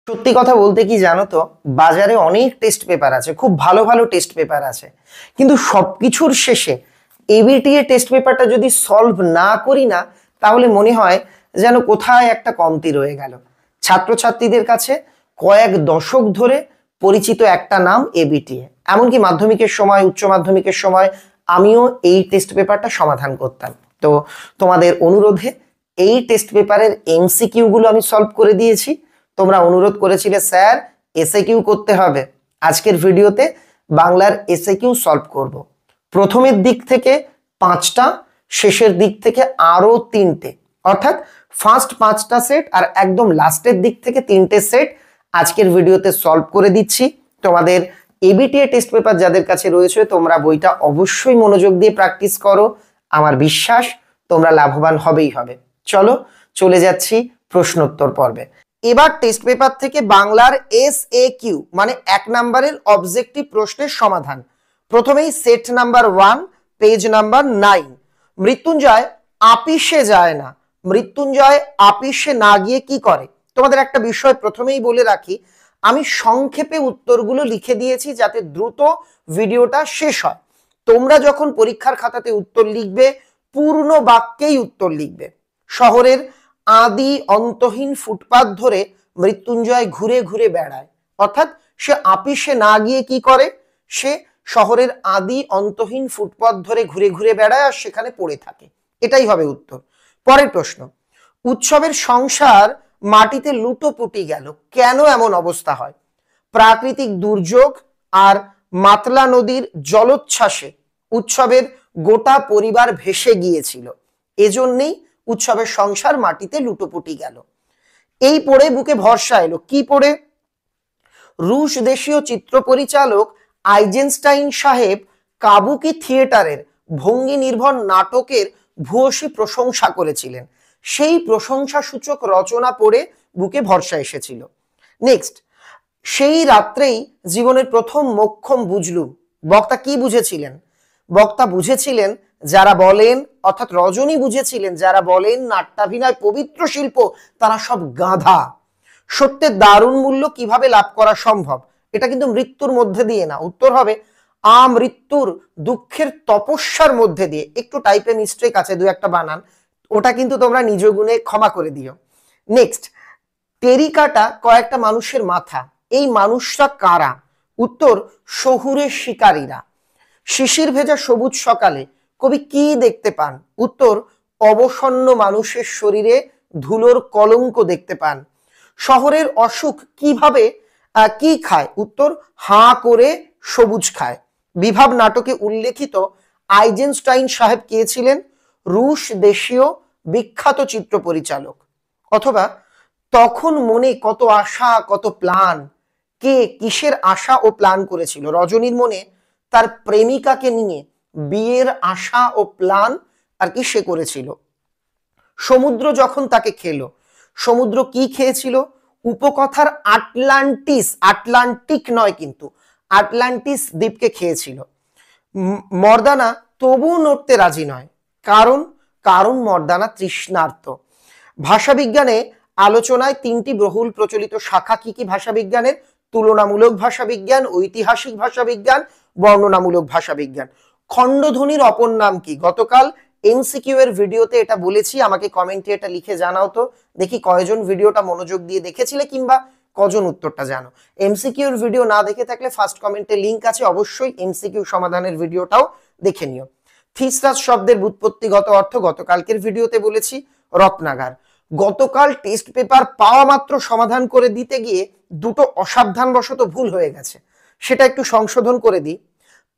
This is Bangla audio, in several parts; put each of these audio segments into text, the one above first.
সত্যি কথা বলতে কি জানো তো, বাজারে অনেক টেস্ট পেপার আছে, খুব ভালো ভালো টেস্ট পেপার আছে, কিন্তু সবকিছুর শেষে এবিটিএ টেস্ট পেপারটা যদি সলভ না করি না, তাহলে মনে হয় যেন কোথায় একটা কমতি রয়ে গেল। ছাত্রছাত্রীদের কাছে কয়েক দশক ধরে পরিচিত একটা নাম এবিটিএ। এমনকি মাধ্যমিকের সময়, উচ্চ মাধ্যমিকের সময় আমিও এই টেস্ট পেপারটা সমাধান করতাম। তো তোমাদের অনুরোধে এই টেস্ট পেপারের এমসিকিউ গুলো আমি সলভ করে দিয়েছি। তোমরা অনুরোধ করেছিলে স্যার এসএকিউ করতে হবে। আজকের ভিডিওতে বাংলার এসএকিউ সলভ করব। প্রথমের দিক থেকে 5টা, শেষের দিক থেকে আরো 3টে, অর্থাৎ ফার্স্ট 5টা সেট আর একদম লাস্টের দিক থেকে 3টে সেট আজকের ভিডিওতে সলভ করে দিচ্ছি। তোমাদের এবিটিএ টেস্ট পেপার যাদের কাছে রয়েছে, তোমরা বইটা অবশ্যই মনোযোগ দিয়ে প্র্যাকটিস করো। আমার বিশ্বাস তোমরা লাভবান হবেই হবে। চলো চলে যাচ্ছি প্রশ্নোত্তর পর্বে। এবার টেস্ট পেপার থেকে বাংলার এসএকিউ মানে 1 নম্বরের অবজেক্টিভ প্রশ্নের সমাধান। প্রথমেই set number 1, page number 9। Mrityunjay আপিসে যায় না। মৃত্যুঞ্জয় আপিসে না গিয়ে কি করে? তোমাদের একটা বিষয় প্রথমেই বলে রাখি, আমি সংক্ষেপে উত্তরগুলো লিখে দিয়েছি যাতে দ্রুত ভিডিওটা শেষ হয়। তোমরা যখন পরীক্ষার খাতাতে উত্তর লিখবে, পূর্ণ বাক্যেই উত্তর লিখবে। শহরের আদি অন্তহীন ফুটপাত ধরে মৃত্যুঞ্জয় ঘুরে ঘুরে বেড়ায়, অর্থাৎ সে আপিসে না গিয়ে কি করে? সে শহরের আদি অন্তহীন ফুটপাত ধরে ঘুরে ঘুরে বেড়ায় আর সেখানে পড়ে থাকে। এটাই হবে উত্তর। পরের প্রশ্ন, উৎসবের সংসার মাটিতে লুটোপুটি গেল, কেন এমন অবস্থা হয়? প্রাকৃতিক দুর্যোগ আর মাতলা নদীর জলোচ্ছ্বাসে উৎসবের গোটা পরিবার ভেসে গিয়েছিল, এজন্যই উৎসবের সংসার মাটিতে লুটোপুটি গেল। এই পড়ে বুকে ভরসা এলো, কি পড়ে? রুশ দেশীয় চিত্র পরিচালক আইজেনস্টাইন সাহেব কাবুকি থিয়েটারের ভঙ্গি নির্ভর নাটকের ভূয়সী প্রশংসা করেছিলেন। সেই প্রশংসা সূচক রচনা পড়ে বুকে ভরসা এসেছিল। নেক্সট, সেই রাত্রেই জীবনের প্রথম মোক্ষম বুঝলুম। বক্তা কি বুঝেছিলেন? বক্তা বুঝেছিলেন যারা বলেন, অর্থাৎ রজনী বুঝেছিলেন যারা বলেন নাট্যাভিনয় পবিত্র শিল্প, তারা সব গাধা। সত্যের দারুণ মূল্য কিভাবে লাভ করা সম্ভব? এটা কিন্তু মৃত্যুর মধ্যে দিয়ে না। উত্তর হবে মৃত্যুর দুঃখের তপস্যার মধ্যে দিয়ে। একটু টাইপে মিস্টেক আছে, 2-1টা বানান, ওটা কিন্তু তোমরা নিজ গুণে ক্ষমা করে দিও। নেক্সট, টেরিকাটা কয়েকটা মানুষের মাথা, এই মানুষরা কারা? উত্তর শহুরের শিকারীরা। শিশির ভেজা সবুজ সকালে কবি কি দেখতে পান? উত্তর অবসন্ন মানুষের শরীরে ধুলোর কলঙ্ক দেখতে পান। শহরের অসুখ কিভাবে কি খায়? উত্তর হাঁ করে সবুজ খায়। বিভাব নাটকে উল্লেখিত আইজেনস্টাইন সাহেব কে ছিলেন? রুশ দেশীয় বিখ্যাত চিত্র পরিচালক। অথবা তখন মনে কত আশা কত প্ল্যান, কে কিসের আশা ও প্ল্যান করেছিল? রজনীর মনে তার প্রেমিকাকে নিয়ে বিয়ের আশা ও প্ল্যান আর কি সে করেছিল। সমুদ্র যখন তাকে খেলো, সমুদ্র কি খেয়েছিল? উপকথার আটলান্টিস, আটলান্টিক নয় কিন্তু, আটলান্টিস দ্বীপকে খেয়েছিল। মর্দানা তবু নড়তে রাজি নয়, কারণ কারণ মর্দানা তৃষ্ণার্ত। ভাষাবিজ্ঞানে আলোচনায় 3টি বহুল প্রচলিত শাখা কি কি ভাষাবিজ্ঞানের? তুলনামূলক ভাষাবিজ্ঞান, ঐতিহাসিক ভাষাবিজ্ঞান, বর্ণনামূলক ভাষাবিজ্ঞান। খণ্ডধ্বনির অপর নাম কি? গতকাল এমসিকিউ এর ভিডিওতে এটা বলেছি, আমাকে কমেন্টে এটা লিখে জানাও তো, দেখি কয়জন ভিডিওটা মনোযোগ দিয়ে দেখেছিলে কিংবা কজন উত্তরটা জানো। এমসিকিউ এর ভিডিও না দেখে থাকলে ফার্স্ট কমেন্টে লিংক আছে, অবশ্যই এমসিকিউ সমাধানের ভিডিওটাও দেখে নিও। থিসরাস শব্দের ব্যুৎপত্তিগত অর্থ গতকালকের ভিডিওতে বলেছি, রত্নাগার। গতকাল টেস্ট পেপার পাওয়া মাত্র সমাধান করে দিতে গিয়ে 2টো অসাবধানবশত ভুল হয়ে গেছে, সেটা একটু সংশোধন করে দিই।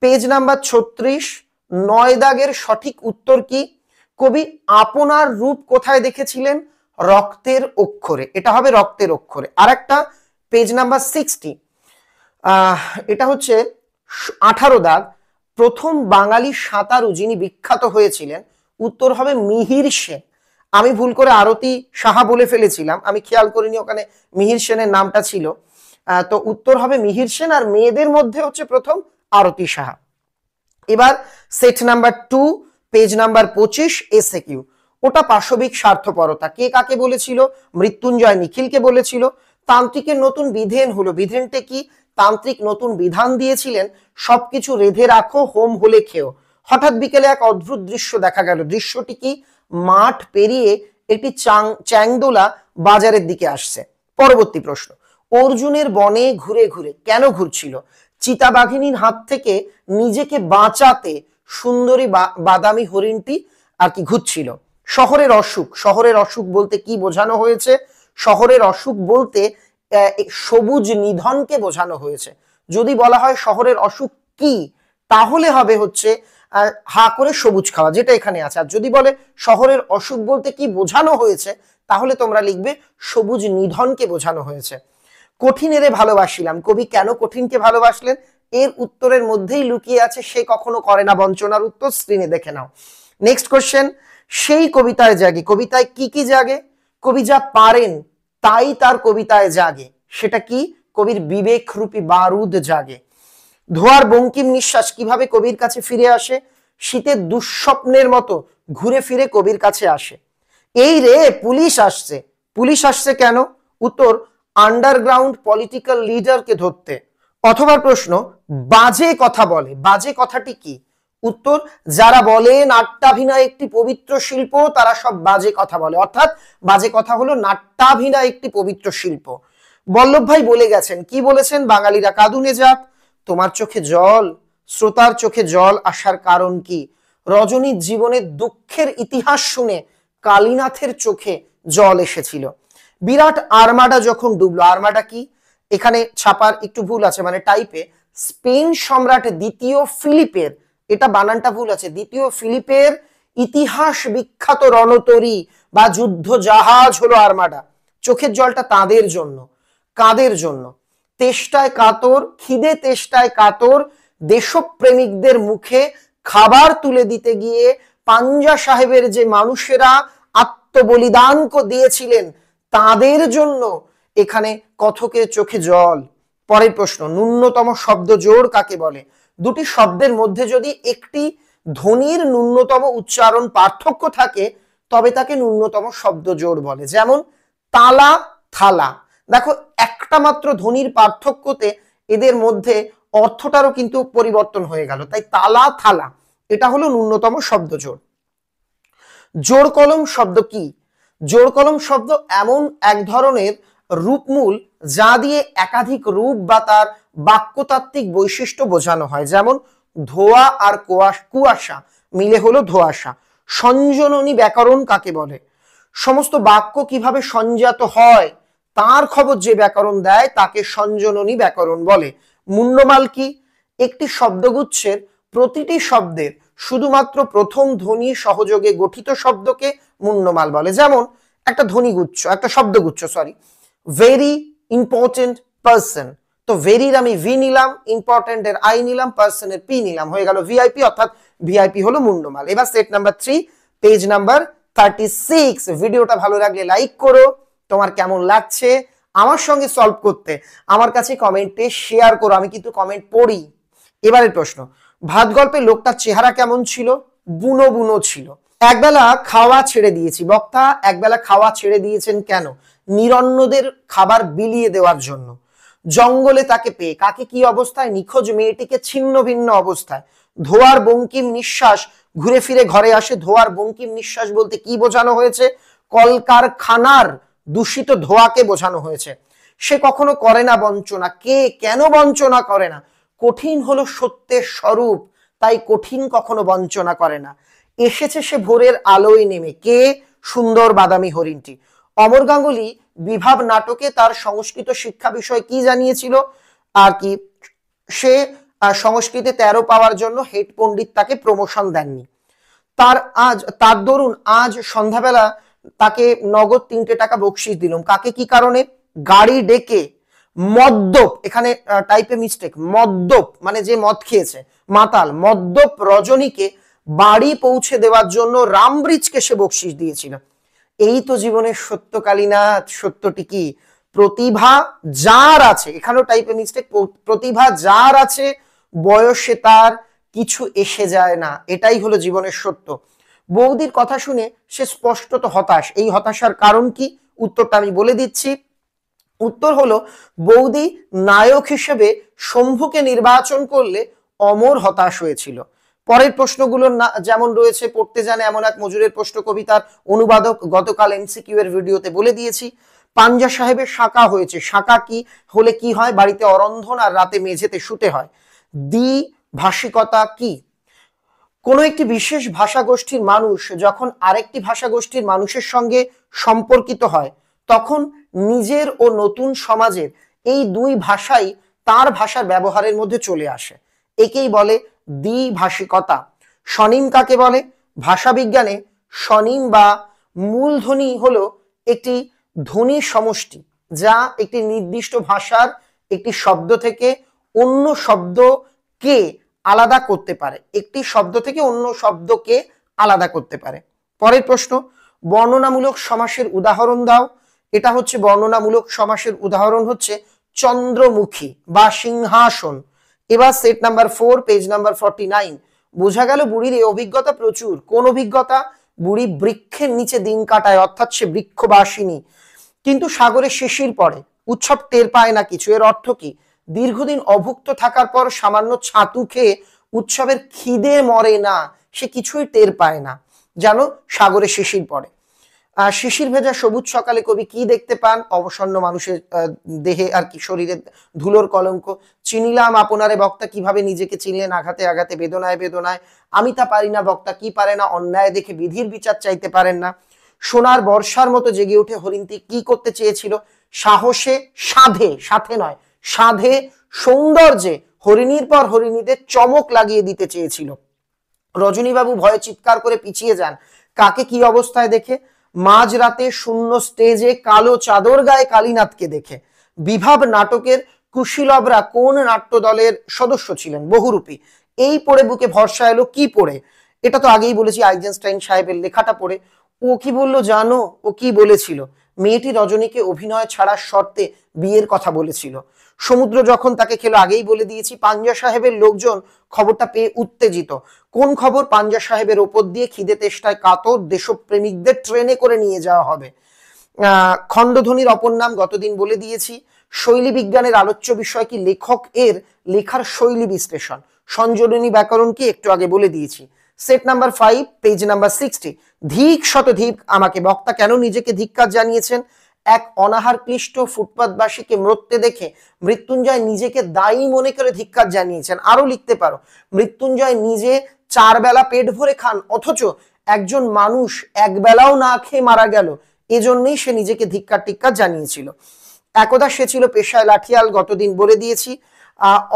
পেজ নাম্বার 36, 9 দাগের সঠিক উত্তর কি? কবি আপনার রূপ কোথায় দেখেছিলেন? রক্তের অক্ষরে, এটা হবে রক্তের অক্ষরে। আর একটা পেজ নাম্বার 60, এটা হচ্ছে 18 দাগ, প্রথম বাঙালি সাঁতারু যিনি বিখ্যাত হয়েছিলেন, উত্তর হবে মিহির সেন। আমি ভুল করে আরতি সাহা বলে ফেলেছিলাম, আমি খেয়াল করিনি ওখানে মিহির সেনের নামটা ছিল। তো উত্তর হবে মিহির সেন, আর মেয়েদের মধ্যে হচ্ছে প্রথম আরতি সাহা। এবার set number 2, page number 25, SAQ. ওটা পাশবিক স্বার্থপরতা, কে কাকে বলেছিল? মৃত্যুঞ্জয় নিখিলকে বলেছিল। তান্ত্রিকের নতুন বিধান হলো, বিধানটা কি? তান্ত্রিক নতুন বিধান দিয়েছিলেন, সবকিছু রেঁধে রাখো, হোম হলে খেও। হঠাৎ বিকেলে এক অদ্ভুত দৃশ্য দেখা গেল। দৃশ্যটি কি? মাঠ পেরিয়ে একটি চ্যাংদোলা বাজারের দিকে আসছে। পরবর্তী প্রশ্ন, অর্জুনের বনে ঘুরে ঘুরে কেন ঘুরছিল? চিতাবাঘিনীর হাত থেকে নিজেকে বাঁচাতে সুন্দরী বাদামি হরিণটি আর কি ঘুরছিল। শহরের অসুখ, শহরের অসুখ বলতে কি বোঝানো হয়েছে? শহরের অসুখ বলতে সবুজ নিধনকে বোঝানো হয়েছে। যদি বলা হয় শহরের অসুখ কি, তাহলে হবে হচ্ছে হা করে সবুজ খাওয়া, যেটা এখানে আছে। আর যদি বলে শহরের অসুখ বলতে কি বোঝানো হয়েছে, তাহলে তোমরা লিখবে সবুজ নিধনকে বোঝানো হয়েছে। কঠিনেরে ভালোবাসিলাম, কবি কেন কঠিনকে ভালোবাসলেন? এর উত্তরের মধ্যেই লুকিয়ে আছে সে কখনো করে না বঞ্চনার উত্তর, স্ক্রিনে দেখে নাও। নেক্সট কোশ্চেন, সেই কবিতায় জাগে, কবিতায় কি কি জাগে? কবি যা পারেন তাই তার কবিতায় জাগে, সেটা কি? কবির বিবেক রূপী বারুদ জাগে। ধোয়ার বঙ্কিম নিঃশ্বাস কিভাবে কবির কাছে ফিরে আসে? শীতের দুঃস্বপ্নের মতো ঘুরে ফিরে কবির কাছে আসে। এই রে পুলিশ আসছে, পুলিশ আসছে কেন? উত্তর, আন্ডারগ্রাউন্ড পলিটিক্যাল লিডারকে ধরতে। অথবা প্রশ্ন, বাজে কথা বলে, বাজে কথাটি কি? উত্তর, যারা বলে নাট্যাভিনয় একটি পবিত্র শিল্প তারা সব বাজে কথা বলে, অর্থাৎ বাজে কথা হলো নাট্যাভিনয় একটি পবিত্র শিল্প। বল্লভ ভাই বলে গেছেন, কি বলেছেন? বাঙালিরা কাঁদুনে যাক। তোমার চোখে জল, শ্রোতার চোখে জল আসার কারণ কি? রজনীর জীবনের দুঃখের ইতিহাস শুনে কালীনাথের চোখে জল এসেছিল। বিরাট আর্মাডা যখন ডুবলো, আর্মাডা কি? এখানে ছাপার একটু ভুল আছে, মানে টাইপে স্পেন সম্রাট দ্বিতীয় ফিলিপের, এটা বানানটা ভুল আছে, দ্বিতীয় ফিলিপের ইতিহাস বিখ্যাত রণতরী বা যুদ্ধ জাহাজ হলো আর্মাডা। চোখের জলটা তাদের জন্য, কাদের জন্য? তেষ্টায় কাতর, খিদে তেষ্টায় কাতর দেশপ্রেমিকদের মুখে খাবার তুলে দিতে গিয়ে পাঞ্জা সাহেবের যে মানুষেরা আত্মবলিদান দিয়েছিলেন তাদের জন্য এখানে কথকের চোখে জল। পরের প্রশ্ন, ন্যূনতম শব্দ জোড় কাকে বলে? দুটি শব্দের মধ্যে যদি একটি ধ্বনির ন্যূনতম উচ্চারণ পার্থক্য থাকে তবে তাকে ন্যূনতম শব্দ জোড় বলে। যেমন তালা, থালা, দেখো একটা মাত্র ধ্বনির পার্থক্যতে এদের মধ্যে অর্থটারও কিন্তু পরিবর্তন হয়ে গেল, তাই তালা, থালা এটা হলো ন্যূনতম শব্দ জোড়। জোড় কলম শব্দ কি? জোড় কলম শব্দ এমন এক ধরনের রূপমূল যা দিয়ে একাধিক রূপ বা তার বাক্যতাত্ত্বিক বৈশিষ্ট্য বোঝানো হয়। যেমন ধোয়া আর কুয়াশা মিলে হলো ধোঁয়াশা। সঞ্জননী ব্যাকরণ কাকে বলে? সমস্ত বাক্য কিভাবে সংজাত হয় তার খবর যে ব্যাকরণ দেয় তাকে সঞ্জননী ব্যাকরণ বলে। মুন্ডমাল কি? একটি শব্দগুচ্ছের প্রতিটি শব্দের শুধুমাত্র প্রথম ধ্বনি সহযোগে গঠিত শব্দকে মুন্ডমাল বলে। যেমন একটা ধ্বনিগুচ্ছ, একটা শব্দগুচ্ছ, সরি, ভেরি ইম্পর্টেন্ট পার্সন, তো ভেরির আমি ভি নিলাম, ইম্পর্টেন্টের আই নিলাম, পার্সনের পি নিলাম, হয়ে গেল ভিআইপি, অর্থাৎ ভিআইপি হলো মুন্ডমাল। এবার সেট নাম্বার 3, পেজ নাম্বার 36। ভিডিওটা ভালো লাগলে লাইক করো, তোমার কেমন লাগছে আমার সঙ্গে সলভ করতে আমার কাছে কমেন্টে শেয়ার করো, আমি কিন্তু কমেন্ট পড়ি। এবারের প্রশ্ন, ভাত গল্পে লোকটার চেহারা কেমন ছিল? বুনো বুনো ছিল। একবেলা খাওয়া ছেড়ে দিয়েছি, বক্তা একবেলা খাওয়া ছেড়ে দিয়েছেন কেন? নিরন্নদের খাবার বিলিয়ে দেওয়ার জন্য। জঙ্গলে তাকে পেয়ে, কাকে কি অবস্থায়? নিখোঁজ মেয়েটিকে ছিন্ন ভিন্ন অবস্থায়। ধোয়ার বঙ্কিম নিঃশ্বাস ঘুরে ফিরে ঘরে আসে। ধোয়ার বঙ্কিম নিঃশ্বাস বলতে কি বোঝানো হয়েছে? কলকারখানার দূষিত ধোঁয়াকে বোঝানো হয়েছে। সে কখনো করে না বঞ্চনা, কে কেন বঞ্চনা করে না? কঠিন হলো সত্যের স্বরূপ, তাই কঠিন কখনো বঞ্চনা করে না। এসেছে সে ভোরের আলোয় নেমে, কে? সুন্দর বাদামি হরিণটি। অমর গাঙ্গুলি বিভাব নাটকে তার সংস্কৃত শিক্ষা বিষয় কি জানিয়েছিল? আর কি সে সংস্কৃতে 13 পাওয়ার জন্য হেড পণ্ডিত তাকে প্রমোশন দেননি। তার দরুন আজ সন্ধ্যাবেলা তাকে নগদ 3 টাকা বকশিস দিলাম। কাকে কি কারণে? গাড়ি ডেকে মদ্যপ, এখানে টাইপে মিস্টেক, মদ্যপ মানে যে মদ খেয়েছে, মাতাল, মদ্যপ রজনীকে বাড়ি পৌঁছে দেওয়ার জন্য রামব্রিজকে সে বকশিস দিয়েছিল। এই তো জীবনের সত্য কালীনাথ। সত্যটি কি? প্রতিভা যার আছে, এখানেও টাইপে মিস্টেক, প্রতিভা যার আছে বয়সে তার কিছু এসে যায় না, এটাই হলো জীবনের সত্য। বৌদির কথা শুনে সে স্পষ্টত হতাশ, এই হতাশার কারণ কি? উত্তরটা আমি বলে দিচ্ছি। উত্তর হলো বৌদি নায়ক হিসেবে শম্ভুকে নির্বাচন করলে অমর হতাশ হয়েছিল। পরের প্রশ্নগুলো যেমন রয়েছে, পড়তে জানে এমন এক মজুরের প্রশ্ন কবিতার অনুবাদক গতকাল এমসিকিউ এর ভিডিওতে বলে দিয়েছি। পাঞ্জা সাহেবের শাঁকা হয়েছে, শাঁকা কি হলে কি হয়? বাড়িতে অরন্ধন আর রাতে মেঝেতে শুতে হয়। দ্বিভাষিকতা কি? কোনো একটি বিশেষ ভাষাগোষ্ঠীর মানুষ যখন আরেকটি ভাষাগোষ্ঠীর মানুষের সঙ্গে সম্পর্কিত হয় তখন নিজের ও নতুন সমাজের এই দুই ভাষাই তার ভাষার ব্যবহারের মধ্যে চলে আসে, একেই বলে দ্বিভাষিকতা। স্বনিম কাকে বলে? ভাষাবিজ্ঞানে স্বনিম বা মূলধ্বনি হলো একটি ধ্বনি সমষ্টি যা একটি নির্দিষ্ট ভাষার একটি শব্দ থেকে অন্য শব্দকে আলাদা করতে পারে, একটি শব্দ থেকে অন্য শব্দকে আলাদা করতে পারে। পরের প্রশ্ন, বর্ণনামূলক সমাসের উদাহরণ দাও। এটা হচ্ছে বর্ণনামূলক সমাসের উদাহরণ হচ্ছে চন্দ্রমুখী বা সিংহাসন। এবার সেট নাম্বার 4 পেজ নাম্বার 49। বোঝা গেল বুড়ির এই অভিজ্ঞতা প্রচুর। কোন অভিজ্ঞতা? বুড়ি বৃক্ষের নিচে দিন কাটায়, অর্থাৎ সে বৃক্ষবাসিনী, কিন্তু সাগরে শিশির পড়ে, উৎসব টের পায় না কিছু। এর অর্থ কি? দীর্ঘদিন অভুক্ত থাকার পর সামান্য ছাতু খেয়ে উৎসবের খিদে মরে না, সে কিছুই টের পায় না, জানো সাগরে শিশির পড়ে। শিশির ভেজা সবুজ সকালে কবি কি দেখতে পান? অবসন্ন মানুষের দেহে আর কি শরীরে ধুলোর কলঙ্ক। চিনিলাম আপনারে বক্তা কিভাবে নিজেকে চিনলেন আঘাতে আঘাতে বেদনায় বেদনায়। আমি তা পারি না বক্তা কি পারে না, অন্যায় দেখে বিধির বিচার চাইতে পারেন না। সোনার বর্ষার মতো জেগে উঠে হরিণটি কি করতে চেয়েছিল? সাহসে, সাধে, সাথে নয়, সাধে সৌন্দর্যে হরিণীর পর হরিণীদের চমক লাগিয়ে দিতে চেয়েছিল। রজনীবাবু ভয়ে চিৎকার করে পিছিয়ে যান। কাকে কি অবস্থায় দেখে? মাঝরাতে শূন্য স্টেজে কালো চাদর গায়ে কালীনাথকে দেখে। বিভাব নাটকের কুশীলবরা কোন নাট্য দলের সদস্য ছিলেন? বহুরূপী। এই পড়ে বুকে ভরসা এলো কি পড়ে? এটা তো আগেই বলেছি, আইজেনস্টাইন সাহেবের লেখাটা পড়ে। ও কি বললো জানো? ও কি বলেছিল? মেয়েটি রজনীকে অভিনয় ছাড়ার শর্তে বিয়ের কথা বলেছিল। সমুদ্র যখন তাকে খেলো, আগেই বলে দিয়েছি। পাঞ্জা সাহেবের লোকজন খবরটা পেয়ে উত্তেজিত। কোন খবর? পাঞ্জা সাহেবের ওপর দিয়ে খিদে তেষ্টায় কাতর দেশপ্রেমিকদের ট্রেনে করে নিয়ে যাওয়া হবে। খণ্ডধ্বনির অপর নাম গতদিন বলে দিয়েছি। শৈলী বিজ্ঞানের আলোচ্য বিষয় কি? লেখক এর লেখার শৈলী বিশ্লেষণ। সংযোজনী ব্যাকরণ কি? একটু আগে বলে দিয়েছি। Set number 5 page number 60। ধিক শত ধিক আমাকে। বক্তা কেন নিজেকে ধিক্কার জানিয়েছেন? এক অনাহার ক্লিষ্ট ফুটপাতবাসীকে মরতে দেখে মৃত্যুঞ্জয় নিজেকে দায়ী মনে করে ধিক্কার জানিয়েছেন। আরো লিখতে পারো, মৃত্যুঞ্জয় নিজে 4 বেলা পেট ভরে খান, অথচ একজন মানুষ এক বেলাও না খেয়ে মারা গেল, এজন্যই সে নিজেকে ধিক্কার টিক্কার জানিয়েছিল। একদা সে ছিল পেশায় লাঠিয়াল, গতদিন বলে দিয়েছি।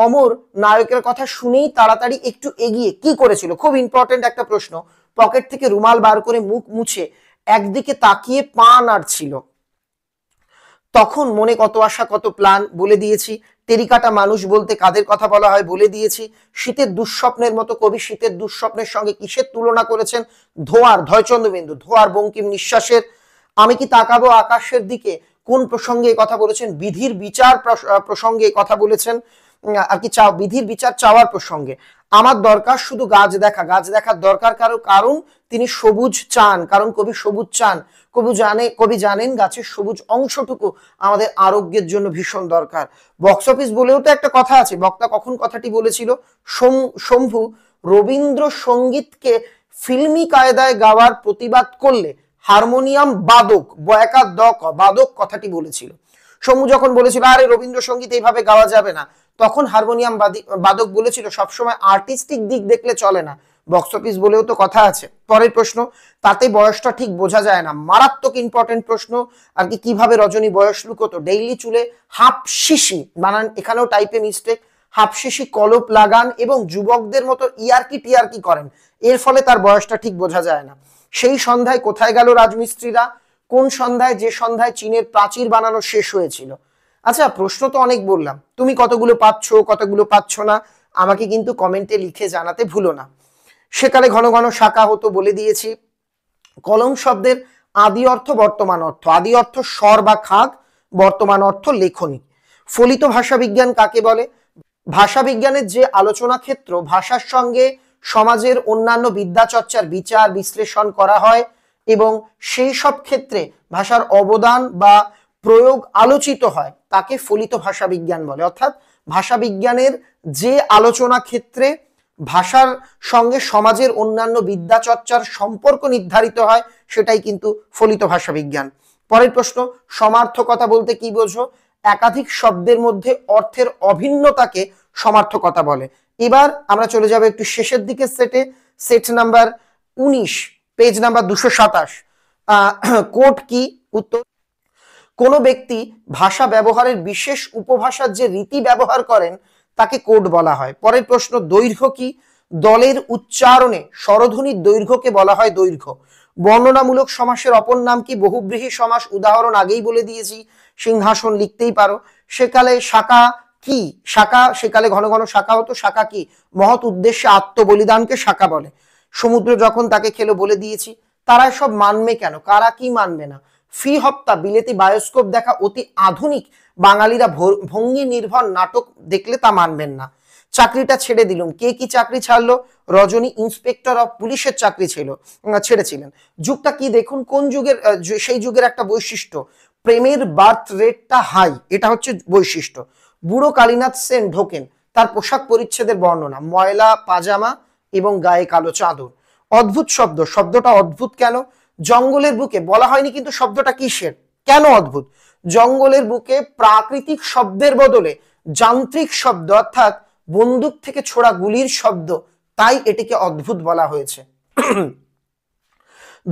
অমর নায়কের কথা শুনেই তাড়াতাড়ি একটু এগিয়ে কি করেছিল? খুব ইম্পর্টেন্ট একটা প্রশ্ন। পকেট থেকে রুমাল বার করে মুখ মুছে একদিকে তাকিয়ে পা নাড়ছিল। তখন মনে কত আশা কত প্ল্যান, বলে দিয়েছি। টেরিকাটা মানুষ বলতে কাদের কথা বলা হয়? বলে দিয়েছি। শীতের দুঃস্বপ্নের মতো কবি শীতের দুঃস্বপ্নের সঙ্গে কিসের তুলনা করেছেন? ধোঁয়ার, ধয়চন্দ্রবিন্দু, ধোঁয়ার বঙ্কিম নিঃশ্বাসের। আমি কি তাকাবো আকাশের দিকে কোন প্রসঙ্গে কথা বলেছেন? বিধির বিচার প্রসঙ্গে কথা বলেছেন আর কি, বিধির বিচার চাওয়ার প্রসঙ্গে। আমার দরকার শুধু গাছ দেখা, গাছ দেখার দরকার কারণ তিনি সবুজ চান, কারণ কবি সবুজ চান। কবি জানেন গাছের সবুজ অংশটুকু আমাদের আরোগ্যের জন্য ভীষণ দরকার। বক্স অফিস বলেও তো একটা কথা আছে। বক্তা কখন কথাটি বলেছিল? শম্ভু রবীন্দ্র সঙ্গীতকে ফিল্মি কায়দায় গাওয়ার প্রতিবাদ করলে হারমোনিয়াম বাদক, বয়াকার দক বাদক কথাটি বলেছিল। শম্ভু যখন বলেছিল আরে রবীন্দ্রসঙ্গীত এইভাবে গাওয়া যাবে না, তখন হারমোনিয়াম বাদক বলেছিল সবসময় আর্টিস্টিক দিক দেখলে চলে না। বক্স অফিস বলেও তো কথা আছে। পরের প্রশ্ন, তাতে বয়সটা ঠিক বোঝা যায় না। মারাত্মক ইম্পর্টেন্ট প্রশ্ন আর কি। কিভাবে রজনী বয়স লুকোতো? ডেইলি চুলে হাফ শিশি বানান, এখানেও টাইপে মিস্টেক। হাফ শিশি কলপ লাগান এবং যুবকদের মতো ইয়ারকি টিয়ারকি করেন, এর ফলে তার বয়সটা ঠিক বোঝা যায় না। সেই সন্ধ্যায় কোথায় গেল রাজমিস্ত্রিরা? কোন সন্ধ্যায়? যে সন্ধ্যায় চীনের প্রাচীর বানানো শেষ হয়েছিল। আচ্ছা, প্রশ্ন তো অনেক বললাম, তুমি কতগুলো পাচ্ছ কতগুলো পাচ্ছ না আমাকে কিন্তু কমেন্টে লিখে জানাতে ভুলো না। সেকালে ঘন ঘন শাখা হতো, বলে দিয়েছি। কলম শব্দের আদি অর্থ বর্তমান অর্থ। আদি অর্থ স্বর বা খাগ, বর্তমান অর্থ লেখনী। ফলিত ভাষা বিজ্ঞান কাকে বলে? ভাষা বিজ্ঞানের যে আলোচনা ক্ষেত্র ভাষার সঙ্গে সমাজের অন্যান্য বিদ্যা চর্চার বিচার বিশ্লেষণ করা হয় এবং সেই সব ক্ষেত্রে ভাষার অবদান বা প্রয়োগ আলোচিত হয় তাকে ফলিত ভাষা বিজ্ঞান বলে। অর্থাৎ ভাষা বিজ্ঞানের যে আলোচনা ক্ষেত্রে ভাষার সঙ্গে সমাজের অন্যান্য বিদ্যা চর্চার সম্পর্ক নির্ধারিত হয় সেটাই কিন্তু ফলিত ভাষা বিজ্ঞান। পরের প্রশ্ন, সমার্থকতা বলতে কি বোঝো? একাধিক শব্দের মধ্যে অর্থের অভিন্নতাকে সমার্থকতা বলে। এবার আমরা চলে যাব একটু শেষের দিকে সেটে, set number 19 page number 227। Code কি? উত্তর, কোনো ব্যক্তি ভাষা ব্যবহারের বিশেষ উপভাষার যে রীতি ব্যবহার করেন তাকে কোড বলা হয়। পরের প্রশ্ন, দৈর্ঘ্য কি? দলের উচ্চারণে স্বরধ্বনির দৈর্ঘ্যকে বলা হয় দৈর্ঘ্য। বর্ণনামূলক সমাসের অপর নাম কি? বহুব্রীহি সমাস। উদাহরণ আগেই বলে দিয়েছি, সিংহাসন লিখতেই পারো। সেকালে শাখা কি? শাখা, সেকালে ঘন ঘন শাখা হতো। শাখা কি? মহৎ উদ্দেশ্যে আত্মবলিদানকে শাখা বলে। সমুদ্র যখন তাকে খেলো বলে দিয়েছি। তারা সব মানবে কেন? কারা কি মানবে না? ফি হপ্তা বিলেতি বায়োস্কোপ দেখা অতি আধুনিক বাঙালিরা ভঙ্গি নির্ভর নাটক দেখলে তা মানবেন না। চাকরিটা ছেড়ে দিলুম। কে কি চাকরি ছাড়লো? রজনী ইন্সপেক্টর অফ পুলিশের চাকরি ছেড়েছিলেন। যুগটা কি দেখুন, কোন যুগের? সেই যুগের একটা বৈশিষ্ট্য, প্রেমের বার্থ রেটটা হাই, এটা হচ্ছে বৈশিষ্ট্য। বুড়ো কালীনাথ সেন ঢোকেন, তার পোশাক পরিচ্ছেদের বর্ণনা, ময়লা পাজামা এবং গায়ে কালো চাদর। অদ্ভুত শব্দ, শব্দটা অদ্ভুত কেন? জঙ্গলের বুকে, বলা হয়নি কিন্তু শব্দটা কিসের, কেন অদ্ভুত? জঙ্গলের বুকে প্রাকৃতিক শব্দের বদলে যান্ত্রিক শব্দ অর্থাৎ বন্দুক থেকে ছোড়া গুলির শব্দ, তাই এটিকে অদ্ভুত বলা হয়েছে।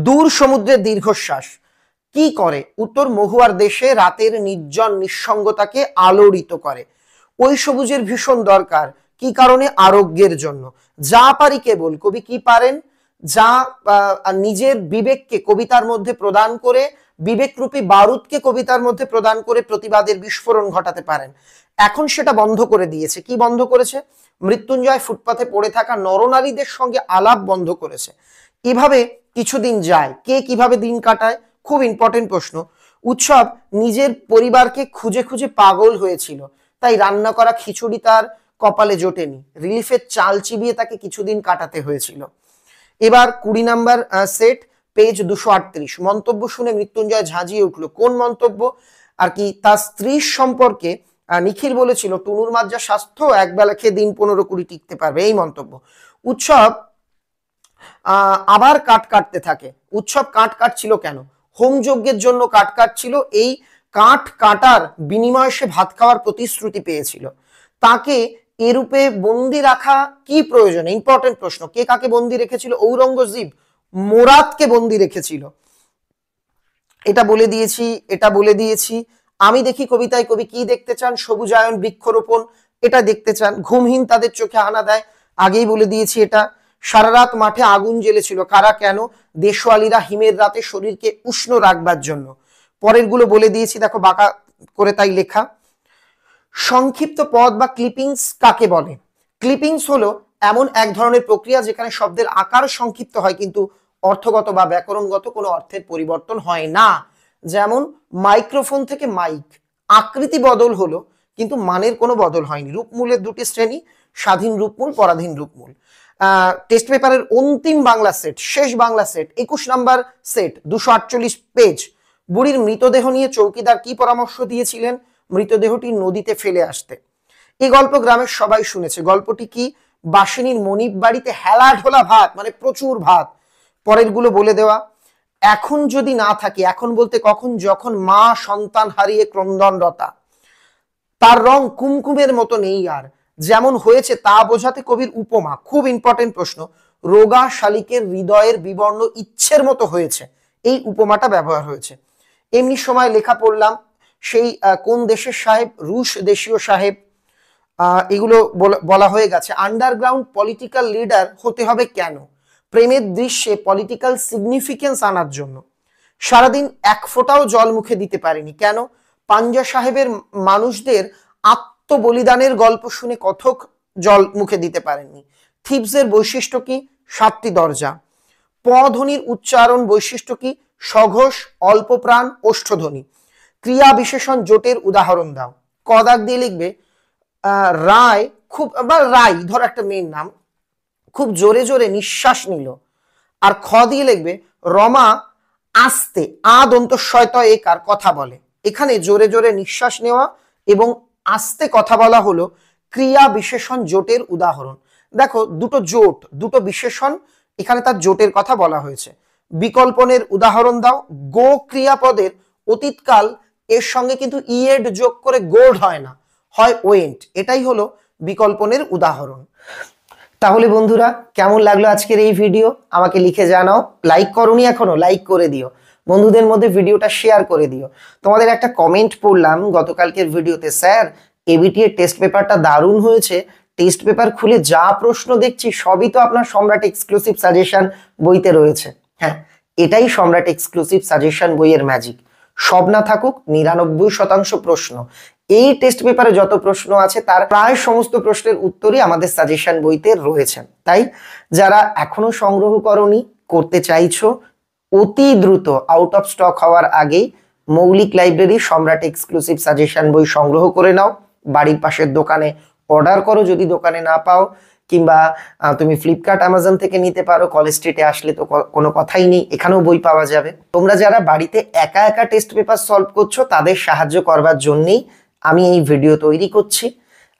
দূর সমুদ্রের দীর্ঘশ্বাস কি করে? উত্তর, মহুয়ার দেশে রাতের নির্জন নিঃসঙ্গতাকে আলোড়িত করে। ওই সবুজের ভীষণ দরকার, কি কারণে? আরোগ্যের জন্য। যা পারি কেবল, কবি কি পারেন? যা নিজের বিবেককে কবিতার মধ্যে প্রদান করে, বিবেকরূপী বারুদকে কবিতার মধ্যে প্রদান করে প্রতিবাদের বিস্ফোরণ ঘটাতে পারেন। এখন সেটা বন্ধ করে দিয়েছে। কি বন্ধ করেছে? মৃত্যুঞ্জয় ফুটপাথে পড়ে থাকা নরনারীদের সঙ্গে আলাপ বন্ধ করেছে। এভাবে কিছুদিন যায়। কে কিভাবে দিন কাটায়? খুব ইম্পর্টেন্ট প্রশ্ন। উৎসব নিজের পরিবারকে খুঁজে খুঁজে পাগল হয়েছিল, তাই রান্না করা খিচুড়ি তার কপালে জোটেনি। রিলিফের চাল চিবিয়ে তাকে কিছুদিন কাটাতে হয়েছিল। এবার 20 নাম্বার সেট, পেজ 238। মন্তব্য শুনে মৃত্যুঞ্জয় ঝাঁঝিয়ে উঠলো। কোন মন্তব্য? আর কি, তার স্ত্রীর সম্পর্কে নিখিল বলেছিল, টুনুর মার যা স্বাস্থ্য, একবেলা খেয়ে দিন 15-20 টিকতে পারবে, এই মন্তব্য। উৎসব আবার কাট কাটতে থাকে। উৎসব কাট কাটছিল কেন? হোম যজ্ঞের জন্য কাট কাটছিল। এই কাঠ কাটার বিনিময়ে সে ভাত খাওয়ার প্রতিশ্রুতি পেয়েছিল। তাকে এরূপে বন্দি রাখা কি প্রয়োজন? ইম্পর্টেন্ট প্রশ্ন। কে কাকে বন্দি রেখেছিল? ঔরঙ্গজেব মোরাদকে বন্দি রেখেছিল। এটা বলে দিয়েছি, এটা বলে দিয়েছি। আমি দেখি কবিতায় কবি কি দেখতে চান? সবুজায়ন, বৃক্ষরোপণ, এটা দেখতে চান। ঘুমহীন তাদের চোখে হানা দেয়, আগেই বলে দিয়েছি এটা। সারা রাত মাঠে আগুন জ্বেলেছিল, কারা কেন? দেশওয়ালিরা হিমের রাতে শরীরকে উষ্ণ রাখবার জন্য। পরের গুলো বলে দিয়েছি, দেখো বাঁকা করে তাই লেখা। সংক্ষিপ্ত পদ বা ক্লিপিংস কাকে বলে? ক্লিপিংস হলো এমন এক ধরনের প্রক্রিয়া যেখানে শব্দের আকার সংক্ষিপ্ত হয় কিন্তু অর্থগত বা ব্যাকরণগত কোনো অর্থের পরিবর্তন হয় না। যেমন মাইক্রোফোন থেকে মাইক, আকৃতি বদল হলো কিন্তু মানের কোনো বদল হয়নি। রূপমূলের দুটি শ্রেণী, স্বাধীন রূপমূল, পরাধীন রূপমূল। টেস্ট পেপারের অন্তিম বাংলা সেট, শেষ Bangla set, 21 number set, 248 page. বুড়ির মৃতদেহ নিয়ে চৌকিদার কি পরামর্শ দিয়েছিলেন? মৃতদেহটি নদীতে ফেলে আসতে। এই গল্প গ্রামের সবাই শুনেছে। গল্পটি কি? বাসিনীর মনিব বাড়িতে হেলা ঢোলা ভাত, মানে প্রচুর ভাত। পরের গুলো বলে দেওয়া। এখন যদি না থাকে, এখন বলতে কখন? যখন মা সন্তান হারিয়ে ক্রন্দনরতা। তার রং কুমকুমের মতো নেই আর, যেমন হয়েছে তা বোঝাতে কবির উপমা। খুব ইম্পর্টেন্ট প্রশ্ন। রোগা শালিকের হৃদয়ের বিবর্ণ ইচ্ছের মতো হয়েছে, এই উপমাটা ব্যবহার হয়েছে। এমনি সময় লেখা পড়লাম, সেই কোন দেশের সাহেব? রুশ দেশীয় সাহেব। এগুলো বলা হয়ে গেছে। আন্ডারগ্রাউন্ড পলিটিক্যাল লিডার হতে হবে কেন? প্রেমের দৃশ্যে পলিটিক্যাল সিগনিফিকেন্স আনার জন্য। সারাদিন এক ফোঁটাও জল মুখে দিতে পারেনি, কেন? পাঞ্জা সাহেবের মানুষদের আত্মবলিদানের গল্প শুনে কথক জল মুখে দিতে পারেননি। থিপসের বৈশিষ্ট্য কি? 7টি দরজা। পধ্বনির উচ্চারণ বৈশিষ্ট্য কি? সঘোষ, অল্প প্রাণ, ওষ্ঠধ্বনি। ক্রিয়া বিশেষণ জোটের উদাহরণ দাও। কদাক দিয়ে লিখবে, রায় খুব, বা রাই ধর একটা মেয়ের নাম, খুব জোরে জোরে নিঃশ্বাস নিল। আর খ দিয়ে লিখবে, রমা আস্তে, আদন্ত শয়ত একার কথা বলে। এখানে জোরে জোরে নিঃশ্বাস নেওয়া এবং আস্তে কথা বলা হলো ক্রিয়া বিশেষণ জোটের উদাহরণ। দেখো দুটো জোট, দুটো বিশেষণ, এখানে তার জোটের কথা বলা হয়েছে। বিকল্পনের উদাহরণ দাও। গো ক্রিয়াপদের অতীতকাল এর সঙ্গে কিন্তু ইয়েড যোগ করে গোড হয় না, হয় ওয়েন্ট। এটাই হলো বিকল্পনের উদাহরণ। তাহলে বন্ধুরা কেমন লাগলো আজকের এই ভিডিও আমাকে লিখে জানাও। লাইক করোনি এখনো, লাইক করে দিও, বন্ধুদের মধ্যে ভিডিওটা শেয়ার করে দিও। তোমাদের একটা কমেন্ট পড়লাম গতকালকের ভিডিওতে, স্যার এবিটি এর টেস্ট পেপারটা দারুণ হয়েছে, টেস্ট পেপার খুলে যা প্রশ্ন দেখছি সবই তো আপনার সম্রাট এক্সক্লুসিভ সাজেশন বইতে রয়েছে। হ্যাঁ, এটাই সম্রাট এক্সক্লুসিভ সাজেশন বইয়ের ম্যাজিক। সব না থাকুক 99% প্রশ্ন, এই টেস্ট পেপারে যত প্রশ্ন আছে তার প্রায় সমস্ত প্রশ্নের উত্তরই আমাদের সাজেশন বইতে রয়েছে। তাই যারা এখনো সংগ্রহ করনি, করতে চাইছো, অতি দ্রুত আউট অফ স্টক হওয়ার আগেই মৌলিক লাইব্রেরি সম্রাট এক্সক্লুসিভ সাজেশন বই সংগ্রহ করে নাও। বাড়ির পাশের দোকানে অর্ডার করো যদি দোকানে না পাও, কিংবা তুমি ফ্লিপকার্ট অ্যামাজন থেকে নিতে পারো। কলেজ স্ট্রিটে আসলে তো কোনো কথাই নেই, এখানেও বই পাওয়া যাবে। তোমরা যারা বাড়িতে একা একা টেস্ট পেপার সলভ করছো তাদের সাহায্য করবার জন্যেই আমি এই ভিডিও তৈরি করছি।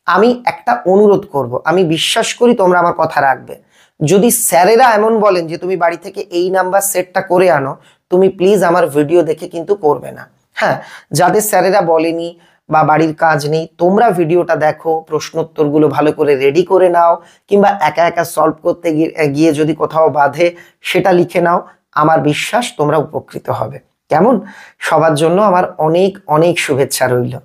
আমি একটা অনুরোধ করব, আমি বিশ্বাস করি তোমরা আমার কথা রাখবে। যদি স্যারেরা এমন বলেন যে তুমি বাড়ি থেকে এই নাম্বার সেটটা করে আনো, তুমি প্লিজ আমার ভিডিও দেখে কিন্তু করবে না। হ্যাঁ, যাদের স্যারেরা বলেনি বা বাড়ির কাজ নেই, তোমরা ভিডিওটা দেখো, প্রশ্নোত্তরগুলো ভালো করে রেডি করে নাও, কিংবা একা একা সলভ করতে গিয়ে যদি কোথাও বাধে সেটা লিখে নাও। আমার বিশ্বাস তোমরা উপকৃত হবে। কেমন? সবার জন্য আমার অনেক অনেক শুভেচ্ছা রইল।